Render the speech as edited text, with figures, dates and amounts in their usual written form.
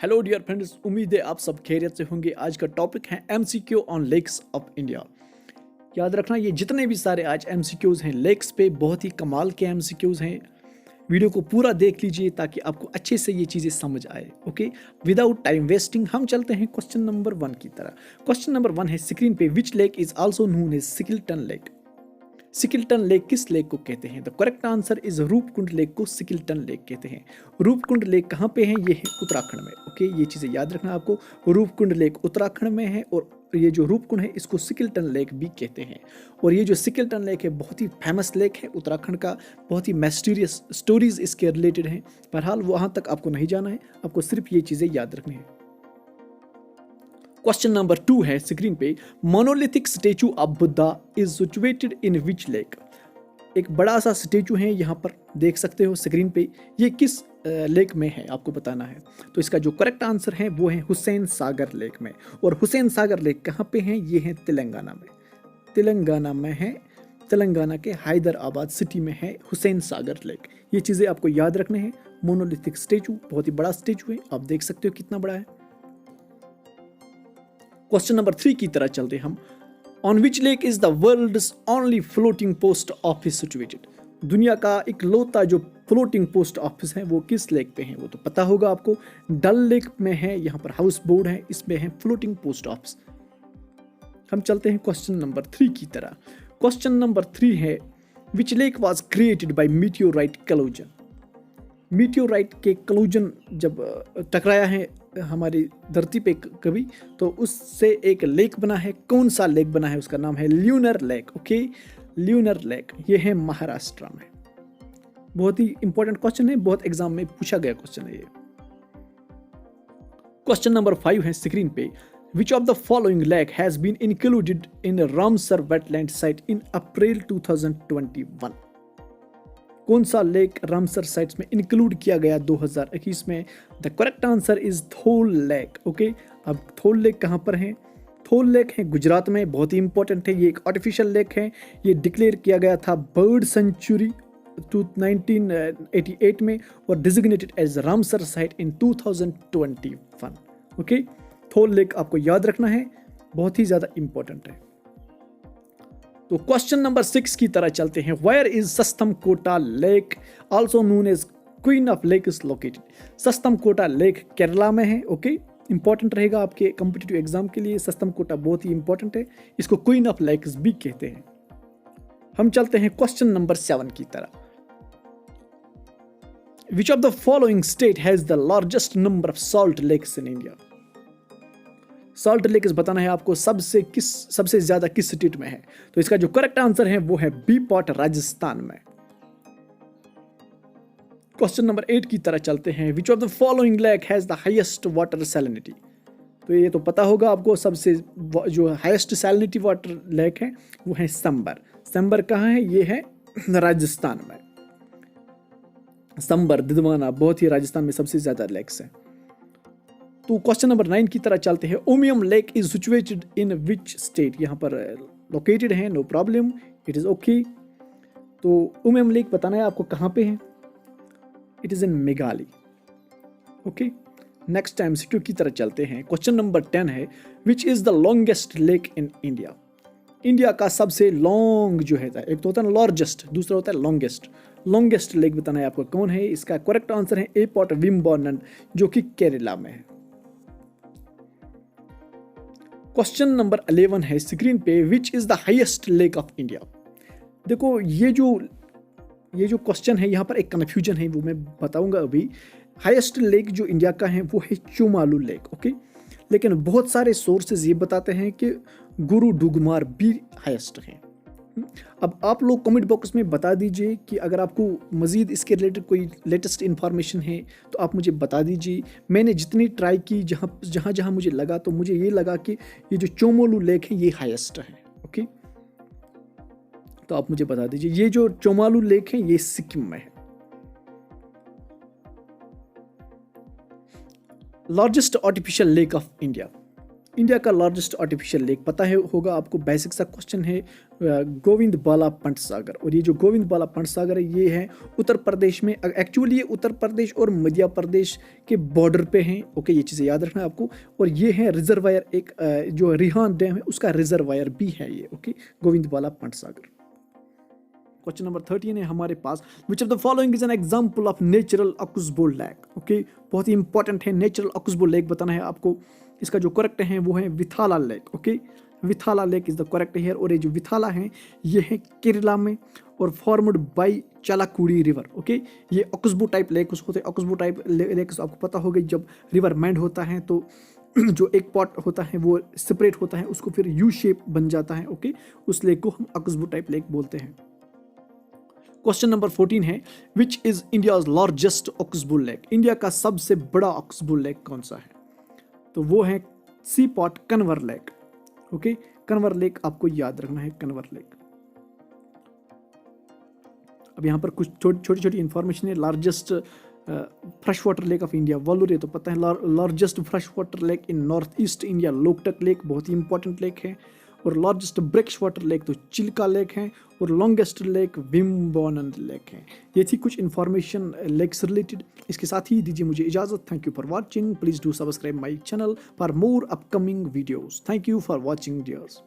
Hello dear friends, उम्मीद है आप सब खैरियत से होंगे। आज का टॉपिक है MCQ on lakes of India. याद रखना, ये जितने भी सारे आज एमसीक्यूज हैं लेक्स पे, बहुत ही कमाल के एमसीक्यूज हैं। वीडियो को पूरा देख लीजिए ताकि आपको अच्छे से ये चीज़ें समझ आए। ओके, विदाउट टाइम वेस्टिंग हम चलते हैं क्वेश्चन नंबर 1 की तरह। क्वेश्चन नंबर 1 है स्क्रीन पे, which lake is also known as skeleton lake. Skeleton lake किस लेक को कहते हैं? The correct answer is Roopkund lake को सिकिलटन लेक कहते हैं। रूपकुंड लेक कहाँ पे है? ये है उत्तराखंड में। ओके, ये चीज़ें याद रखना आपको। रूपकुंड लेक उत्तराखंड में है और ये जो रूपकुंड है इसको सिकिलटन लेक भी कहते हैं। और ये जो सिकिलटन लेक है बहुत ही फेमस लेक है उत्तराखंड का। बहुत ही मिस्टीरियस स्टोरीज इसके रिलेटेड हैं। बहरहाल वहाँ तक आपको नहीं जाना है, आपको सिर्फ ये चीज़ें याद रखनी है। क्वेश्चन नंबर 2 है स्क्रीन पे, monolithic statue of Buddha is situated in which lake. एक बड़ा सा स्टेचू है, यहाँ पर देख सकते हो स्क्रीन पे। ये किस लेक में है आपको बताना है। तो इसका जो करेक्ट आंसर है वो है हुसैन सागर लेक में। और हुसैन सागर लेक कहाँ पे है? ये है तेलंगाना में। तेलंगाना में है, तेलंगाना के हैदराबाद सिटी में है हुसैन सागर लेक। ये चीज़ें आपको याद रखने हैं। मोनोलिथिक स्टेचू, बहुत ही बड़ा स्टेचू है, आप देख सकते हो कितना बड़ा है। क्वेश्चन नंबर 3 की तरह चलते हम। On which lake is the world's only floating post office situated. दुनिया का इकलौता जो फ्लोटिंग पोस्ट ऑफिस है वो किस लेक पे है? वो तो पता होगा आपको, डल लेक में है। यहाँ पर हाउस बोट है, इसमें है फ्लोटिंग पोस्ट ऑफिस। हम चलते हैं क्वेश्चन नंबर 3 की तरह। क्वेश्चन नंबर 3 है, which lake was created by meteorite collision. Meteorite के कलूजन जब टकराया है हमारी धरती पे कभी, तो उससे एक लेक बना है। कौन सा लेक बना है? उसका नाम है lunar lake. Okay, lunar lake, ये है महाराष्ट्र में। बहुत ही इंपॉर्टेंट क्वेश्चन है, बहुत एग्जाम में पूछा गया क्वेश्चन है ये। क्वेश्चन नंबर 5 है स्क्रीन पे, which of the following lake has been included in Ramsar wetland site in April 2021। कौन सा लेक रामसर साइट्स में इंक्लूड किया गया 2021 में? The correct answer is Thol lake. Okay, अब थोल लेक कहाँ पर है? थोल लेक है गुजरात में, बहुत ही इंपॉर्टेंट है। ये एक आर्टिफिशियल लेक है। ये डिक्लेयर किया गया था बर्ड सेंचुरी 1988 में और डिजिग्नेटेड एज रामसर साइट इन 2021। ओके, थोल लेक आपको याद रखना है, बहुत ही ज़्यादा इंपॉर्टेंट है। तो क्वेश्चन नंबर 6 की तरह चलते हैं। Where is Sasthamcotta lake also known as queen of lake is located. Sasthamcotta lake Kerala में है। ओके, इंपॉर्टेंट रहेगा आपके कॉम्पिटिटिव एग्जाम के लिए। सस्तम कोटा बहुत ही इंपॉर्टेंट है, इसको क्वीन ऑफ लेक्स भी कहते हैं। हम चलते हैं क्वेश्चन नंबर 7 की तरह। Which of the following state has the largest number of salt lakes in India. Salt lakes बताना है आपको, सबसे ज्यादा किस स्टेट में है। तो इसका जो करेक्ट आंसर है वो है बी पॉट, राजस्थान में। क्वेश्चन नंबर 8 की तरह चलते हैं। विच of the following lake has the highest water salinity. तो ये तो पता होगा आपको, सबसे जो हाईएस्ट सैलिनिटी वाटर लेक है वो है संबर। संबर कहाँ है? ये है राजस्थान में। संबर, दिदवाना, बहुत ही राजस्थान में सबसे ज्यादा लेक्स है। तो क्वेश्चन नंबर 9 की तरह चलते हैं। Umiam lake is situated in which state. यहाँ पर लोकेटेड है, no problem, it is okay. तो उमियम लेक बताना है आपको कहाँ पे है। It is in Meghalaya. Okay, next time MCQ की तरह चलते हैं। क्वेश्चन नंबर 10 है, which is the longest lake in India. India का सबसे लॉन्ग जो है, एक तो होता है लार्जेस्ट, दूसरा होता है लॉन्गेस्ट। लॉन्गेस्ट लेक बताना है आपको कौन है। इसका करेक्ट आंसर है ए पॉट विम्बोर्नन, जो कि केरला में है। क्वेश्चन नंबर 11 है स्क्रीन पे, विच is the highest lake of India. देखो ये जो क्वेश्चन है, यहाँ पर एक कन्फ्यूजन है, वो मैं बताऊंगा अभी। हाईएस्ट लेक जो इंडिया का है वो है चोमालू लेक। ओके, लेकिन बहुत सारे सोर्सेज ये बताते हैं कि गुरु डुगमार भी हाईएस्ट हैं। अब आप लोग कमेंट बॉक्स में बता दीजिए कि अगर आपको मज़ीद इसके रिलेटेड कोई लेटेस्ट इन्फॉर्मेशन है तो आप मुझे बता दीजिए। मैंने जितनी ट्राई की, जहाँ मुझे लगा, तो मुझे ये लगा कि ये जो चोमालू लेक है ये हाईएस्ट है। ओके, तो आप मुझे बता दीजिए। ये जो चोमालू लेक है ये सिक्किम में है। Largest artificial lake of India. India का लार्जेस्ट आर्टिफिशियल लेक पता है होगा आपको, बेसिक सा क्वेश्चन है। गोविंद बाला पंत सागर, और ये जो गोविंद बाला पंत सागर है ये है उत्तर प्रदेश में। एक्चुअली ये उत्तर प्रदेश और मध्य प्रदेश के बॉर्डर पे हैं। ओके, ये चीज़ें याद रखना है आपको। और ये है रिजर्वायर, एक जो रिहान डैम है उसका रिजर्वायर भी है ये। Okay, Govind Ballabh Pant Sagar. Question number 13 है हमारे पास, which of the following is an example of natural oxbow lake. Okay, बहुत ही इंपॉर्टेंट है, नेचुरल अकुस्बो लेक बताना है आपको। इसका जो करेक्ट है वो है Vithala lake. Okay, Vithala lake is the correct here. और ये जो विथाला है ये है केरला में और formed by Chalakudy river. Okay, ये अकुस्बो टाइप लेक होते हैं। अकुस्बो टाइप लेक आपको पता होगा, जब रिवर मैंड होता है तो जो एक पॉट होता है वो सेपरेट होता है, उसको फिर यू शेप बन जाता है। ओके, उस लेक को हम अकुस्बो टाइप लेक बोलते हैं। क्वेश्चन नंबर 14 है, which is India's largest oxbow lake. India का सबसे बड़ा अकुस्बो लेक कौन सा है? तो वो है सी पॉट Kanwar lake. Okay, Kanwar lake आपको याद रखना है, कन्वर लेक। अब यहाँ पर कुछ छोटी छोटी इंफॉर्मेशन है। Largest fresh water lake of India Wular, ये तो पता है। Largest fresh water lake in north east India Loktak lake, बहुत ही इंपॉर्टेंट लेक है। और लार्जेस्ट ब्रेक्स वाटर लेक तो चिल्का लेक है। और लॉन्गेस्ट लेक विम्बोनन लेक है। ये थी कुछ इंफॉर्मेशन लेक्स रिलेटेड। इसके साथ ही दीजिए मुझे इजाजत। Thank you for watching. Please do subscribe my channel for more upcoming videos. Thank you for watching dears.